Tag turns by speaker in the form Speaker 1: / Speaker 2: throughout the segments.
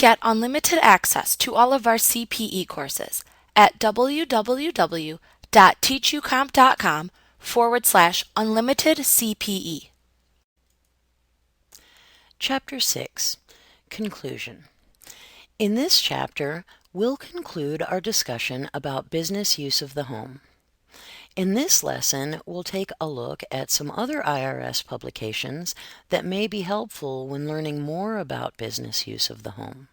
Speaker 1: Get unlimited access to all of our CPE courses at www.teachucomp.com/unlimited CPE.
Speaker 2: Chapter 6, Conclusion. In this chapter, we'll conclude our discussion about business use of the home. In this lesson, we'll take a look at some other IRS publications that may be helpful when learning more about business use of the home.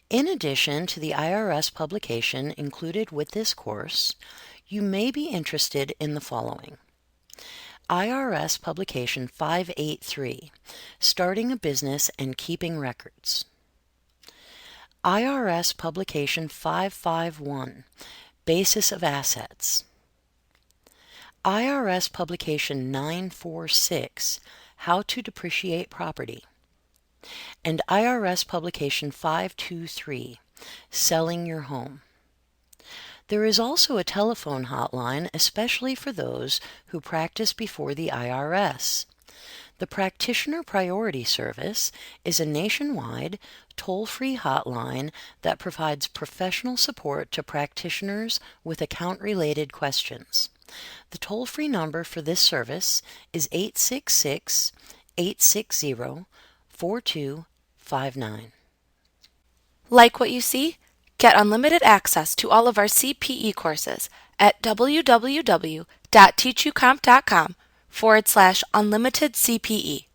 Speaker 2: In addition to the IRS publication included with this course, you may be interested in the following. IRS Publication 583, Starting a Business and Keeping Records. IRS Publication 551, Basis of Assets. IRS Publication 946, How to Depreciate Property. And IRS Publication 523, Selling Your Home. There is also a telephone hotline especially for those who practice before the IRS. The Practitioner Priority Service is a nationwide, toll-free hotline that provides professional support to practitioners with account-related questions. The toll-free number for this service is 866-860-4259.
Speaker 1: Like what you see? Get unlimited access to all of our CPE courses at www.teachucomp.com/unlimited CPE.